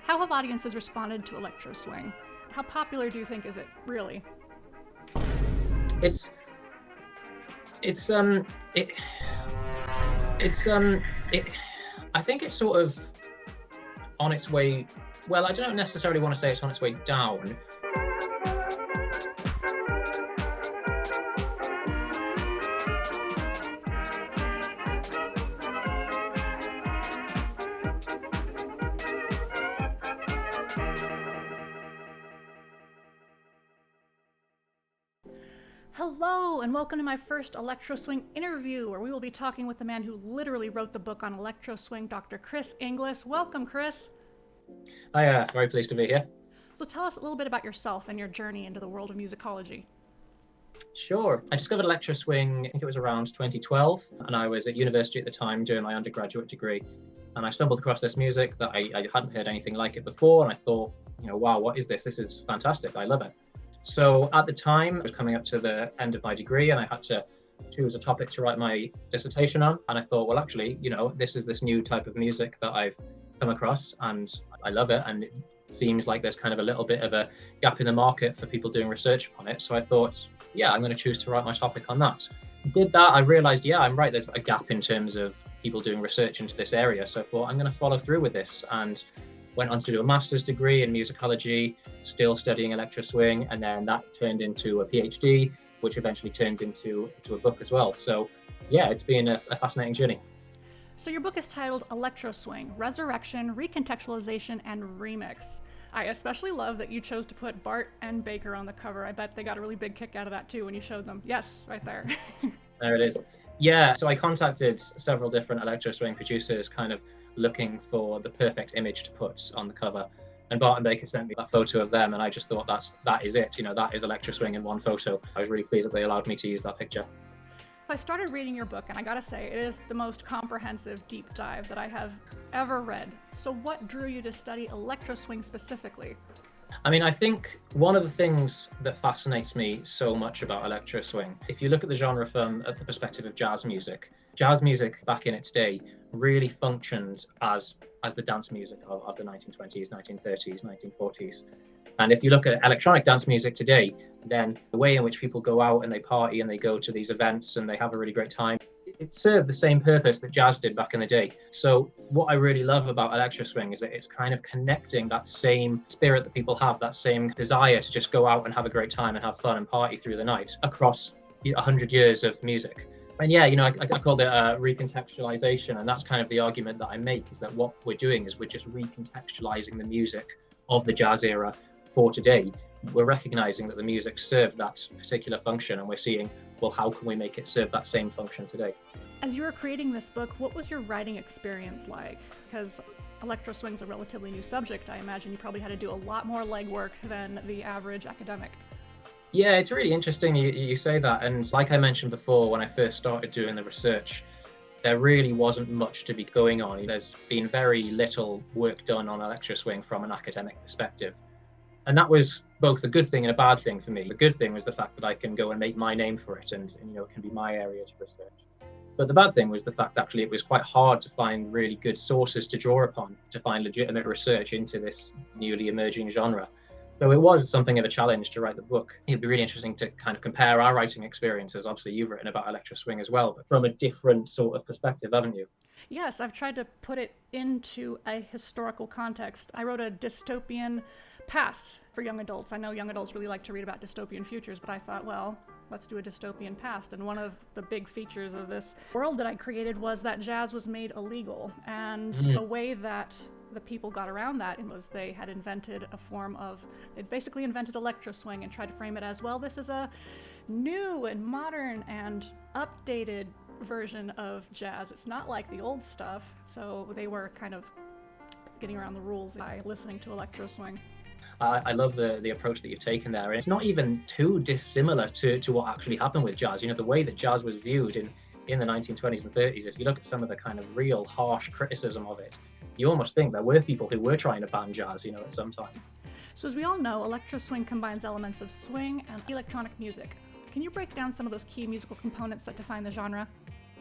How have audiences responded to Electro Swing? How popular do you think is it, really? It's it's um it it's it I think it's sort of on its way. Well, I don't necessarily want to say it's on its way down. Hello, and welcome to my first Electro Swing interview, where we will be talking with the man who literally wrote the book on Electro Swing, Dr. Chris Inglis. Welcome, Chris. Hi, very pleased to be here. So tell us a little bit about yourself and your journey into the world of musicology. Sure. I discovered Electro Swing, I think it was around 2012, and I was at university at the time doing my undergraduate degree. And I stumbled across this music that I hadn't heard anything like it before, and I thought, wow, what is this? This is fantastic. I love it. So at the time, I was coming up to the end of my degree, and I had to choose a topic to write my dissertation on. And I thought, well, actually, this is this new type of music that I've come across, and I love it. And it seems like there's kind of a little bit of a gap in the market for people doing research on it. So I thought, yeah, I'm going to choose to write my topic on that. Did that, I realized, yeah, I'm right. There's a gap in terms of people doing research into this area. So I thought, I'm going to follow through with this. And went on to do a master's degree in musicology, still studying Electro Swing, and then that turned into a PhD, which eventually turned into a book as well. So yeah, it's been a fascinating journey. So your book is titled Electro Swing, Resurrection, Recontextualization, and Remix. I especially love that you chose to put Bart and Baker on the cover. I bet they got a really big kick out of that too when you showed them. Yes, right there. There it is. Yeah, so I contacted several different Electro Swing producers, kind of looking for the perfect image to put on the cover. And Bart and Baker sent me that photo of them, and I just thought that is it. That is Electro Swing in one photo. I was really pleased that they allowed me to use that picture. I started reading your book, and I gotta say, it is the most comprehensive deep dive that I have ever read. So what drew you to study Electro Swing specifically? I mean, I think one of the things that fascinates me so much about Electro Swing, if you look at the genre from the perspective of jazz music back in its day really functioned as the dance music of the 1920s, 1930s, 1940s. And if you look at electronic dance music today, then the way in which people go out and they party and they go to these events and they have a really great time, it served the same purpose that jazz did back in the day. So what I really love about Electro Swing is that it's kind of connecting that same spirit that people have, that same desire to just go out and have a great time and have fun and party through the night across 100 years of music. And yeah, I called it recontextualization, and that's kind of the argument that I make, is that what we're doing is we're just recontextualizing the music of the jazz era for today. We're recognizing that the music served that particular function, and we're seeing, well, how can we make it serve that same function today? As you were creating this book, what was your writing experience like? Because Electro Swing's a relatively new subject. I imagine you probably had to do a lot more legwork than the average academic. Yeah, it's really interesting you say that. And like I mentioned before, when I first started doing the research, there really wasn't much to be going on. There's been very little work done on Electro Swing from an academic perspective. And that was both a good thing and a bad thing for me. The good thing was the fact that I can go and make my name for it, and it can be my area to research. But the bad thing was the fact that actually it was quite hard to find really good sources to draw upon, to find legitimate research into this newly emerging genre. So it was something of a challenge to write the book. It'd be really interesting to kind of compare our writing experiences. Obviously, you've written about Electro Swing as well, but from a different sort of perspective, haven't you? Yes, I've tried to put it into a historical context. I wrote a dystopian past for young adults. I know young adults really like to read about dystopian futures, but I thought, well, let's do a dystopian past. And one of the big features of this world that I created was that jazz was made illegal. And the way that the people got around that was they had invented a form of, they'd basically invented Electro Swing and tried to frame it as, well, this is a new and modern and updated version of jazz. It's not like the old stuff. So they were kind of getting around the rules by listening to Electro Swing. I love the approach that you've taken there. And it's not even too dissimilar to what actually happened with jazz. The way that jazz was viewed in the 1920s and 30s, if you look at some of the kind of real harsh criticism of it, you almost think there were people who were trying to ban jazz, at some time. So as we all know, Electro Swing combines elements of swing and electronic music. Can you break down some of those key musical components that define the genre?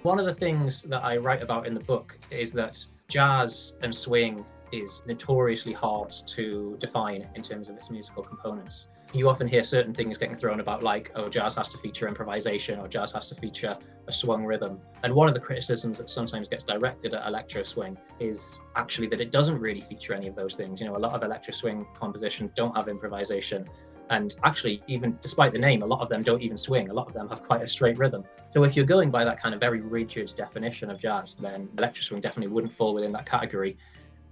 One of the things that I write about in the book is that jazz and swing is notoriously hard to define in terms of its musical components. You often hear certain things getting thrown about, like, oh, jazz has to feature improvisation, or jazz has to feature a swung rhythm. And one of the criticisms that sometimes gets directed at electro swing is actually that it doesn't really feature any of those things. You know, a lot of electro swing compositions don't have improvisation. And actually, even despite the name, a lot of them don't even swing. A lot of them have quite a straight rhythm. So if you're going by that kind of very rigid definition of jazz, then electro swing definitely wouldn't fall within that category.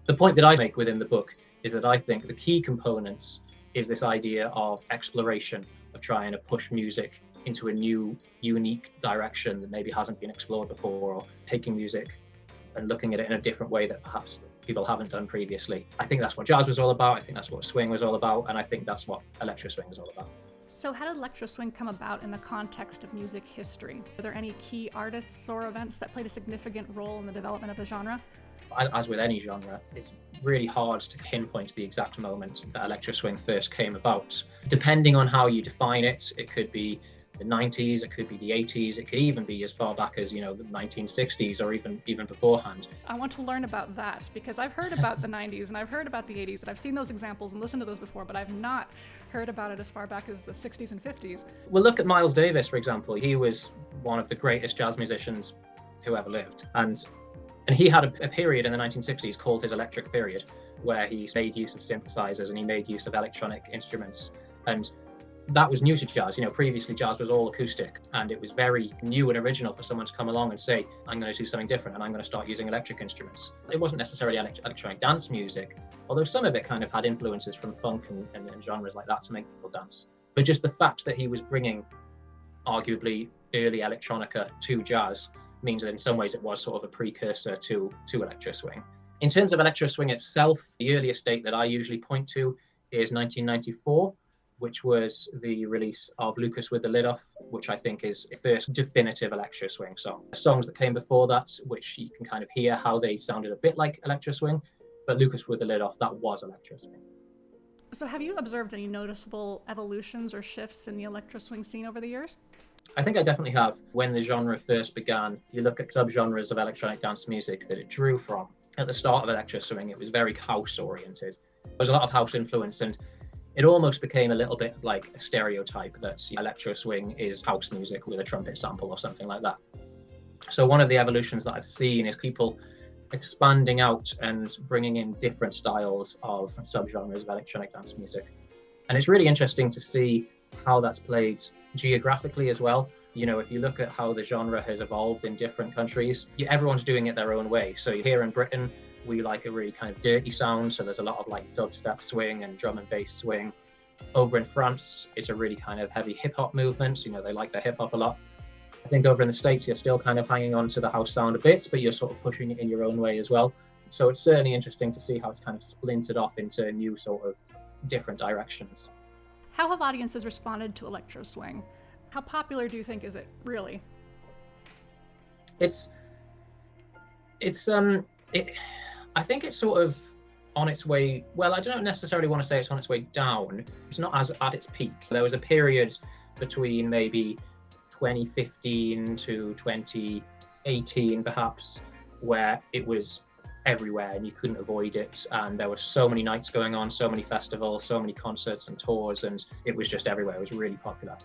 The point that I make within the book is that I think the key components is this idea of exploration, of trying to push music into a new, unique direction that maybe hasn't been explored before, or taking music and looking at it in a different way that perhaps people haven't done previously. I think that's what jazz was all about. I think that's what swing was all about. And I think that's what electro swing is all about. So how did electro swing come about in the context of music history? Are there any key artists or events that played a significant role in the development of the genre? As with any genre, it's really hard to pinpoint the exact moment that electro swing first came about. Depending on how you define it, it could be the 90s, it could be the 80s, it could even be as far back as, you know, the 1960s, or even beforehand. I want to learn about that, because I've heard about the 90s and I've heard about the 80s, and I've seen those examples and listened to those before, but I've not heard about it as far back as the 60s and 50s. Well, look at Miles Davis, for example. He was one of the greatest jazz musicians who ever lived. And he had a period in the 1960s called his electric period, where he made use of synthesizers and he made use of electronic instruments. And that was new to jazz. You know, previously jazz was all acoustic, and it was very new and original for someone to come along and say, I'm going to do something different and I'm going to start using electric instruments. It wasn't necessarily electronic dance music, although some of it kind of had influences from funk and genres like that to make people dance. But just the fact that he was bringing arguably early electronica to jazz means that in some ways it was sort of a precursor to electro swing. In terms of electro swing itself, the earliest date that I usually point to is 1994, which was the release of Lucas with the Lid Off, which I think is the first definitive electro swing song. The songs that came before that, which you can kind of hear how they sounded a bit like electro swing, but Lucas with the Lid Off, that was electro swing. So have you observed any noticeable evolutions or shifts in the electro swing scene over the years? I think I definitely have. When the genre first began, you look at subgenres of electronic dance music that it drew from. At the start of electro swing, it was very house oriented. There was a lot of house influence, and it almost became a little bit like a stereotype that electro swing is house music with a trumpet sample or something like that. So one of the evolutions that I've seen is people expanding out and bringing in different styles of subgenres of electronic dance music. And it's really interesting to see how that's played geographically as well. You know, if you look at how the genre has evolved in different countries, everyone's doing it their own way. So here in Britain, we like a really kind of dirty sound. So there's a lot of like dubstep swing and drum and bass swing. Over in France, it's a really kind of heavy hip hop movement. You know, they like their hip hop a lot. I think over in the States, you're still kind of hanging on to the house sound a bit, but you're sort of pushing it in your own way as well. So it's certainly interesting to see how it's kind of splintered off into new sort of different directions. How have audiences responded to electro swing? How popular do you think is it, really? I think it's sort of on its way. Well, I don't necessarily want to say it's on its way down. It's not as at its peak. There was a period between maybe 2015 to 2018, perhaps, where it was everywhere and you couldn't avoid it, and there were so many nights going on, so many festivals, so many concerts and tours, and it was just everywhere. It was really popular.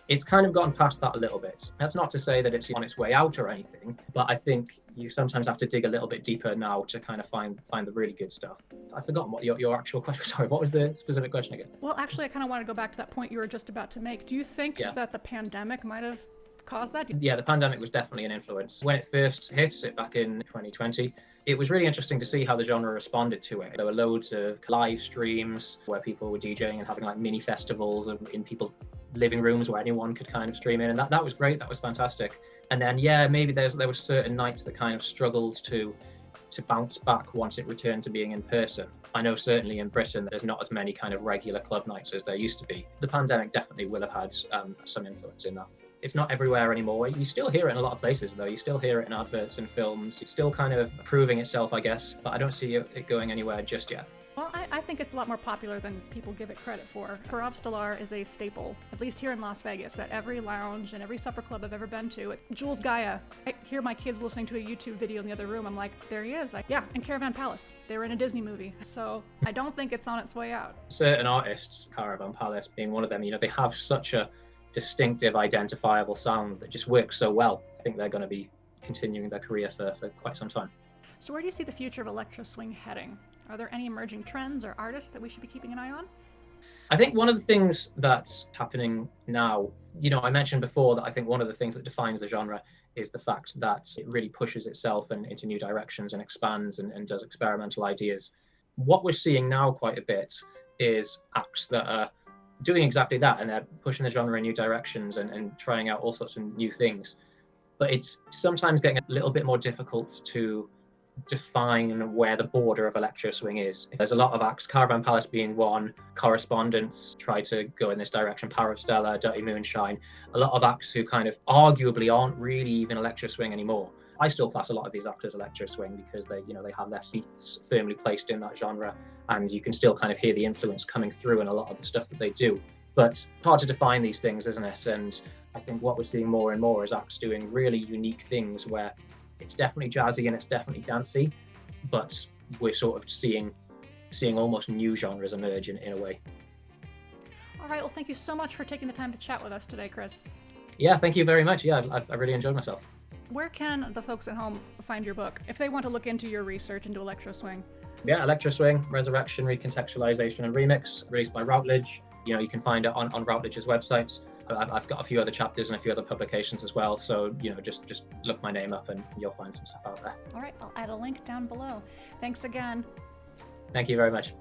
It's kind of gotten past that a little bit. That's not to say that it's on its way out or anything, but I think you sometimes have to dig a little bit deeper now to kind of find the really good stuff. I've forgotten what your actual question. Sorry, what was the specific question again? Well, actually, I kind of want to go back to that point you were just about to make. Do you think that the pandemic might have caused that? Yeah, the pandemic was definitely an influence. When it first hit it back in 2020, it was really interesting to see how the genre responded to it. There were loads of live streams where people were DJing and having like mini festivals in people's living rooms where anyone could kind of stream in, and that was great. That was fantastic. And then maybe there were certain nights that kind of struggled to bounce back once it returned to being in person. I know certainly in Britain there's not as many kind of regular club nights as there used to be. The pandemic definitely will have had some influence in that. It's not everywhere anymore. You still hear it in a lot of places, though. You still hear it in adverts and films. It's still kind of proving itself, I guess, but I don't see it going anywhere just yet. Well, I think it's a lot more popular than people give it credit for. Stellar is a staple, at least here in Las Vegas, at every lounge and every supper club I've ever been to. Jules Gaia, I hear my kids listening to a YouTube video in the other room. I'm like, there he is. Yeah, and Caravan Palace. They were in a Disney movie. So I don't think it's on its way out. Certain artists, Caravan Palace being one of them, they have such a distinctive, identifiable sound that just works so well. I think they're going to be continuing their career for quite some time. So where do you see the future of Electro Swing heading? Are there any emerging trends or artists that we should be keeping an eye on? I think one of the things that's happening now, I mentioned before that I think one of the things that defines the genre is the fact that it really pushes itself into new directions and expands and does experimental ideas. What we're seeing now quite a bit is acts that are doing exactly that, and they're pushing the genre in new directions and trying out all sorts of new things. But it's sometimes getting a little bit more difficult to define where the border of Electro Swing is. There's a lot of acts, Caravan Palace being one, Correspondence try to go in this direction, Power of Stella, Dirty Moonshine, a lot of acts who kind of arguably aren't really even Electro Swing anymore. I still class a lot of these acts as Electro Swing because they have their feet firmly placed in that genre, and you can still kind of hear the influence coming through in a lot of the stuff that they do. But it's hard to define these things, isn't it? And I think what we're seeing more and more is acts doing really unique things where it's definitely jazzy and it's definitely dancey, but we're sort of seeing almost new genres emerge in a way. All right, well, thank you so much for taking the time to chat with us today, Chris. Yeah, thank you very much. Yeah, I really enjoyed myself. Where can the folks at home find your book if they want to look into your research into Electro Swing? Yeah, Electro Swing, Resurrection, Recontextualization and Remix, released by Routledge. You can find it on Routledge's website. I've got a few other chapters and a few other publications as well. So, just look my name up and you'll find some stuff out there. All right, I'll add a link down below. Thanks again. Thank you very much.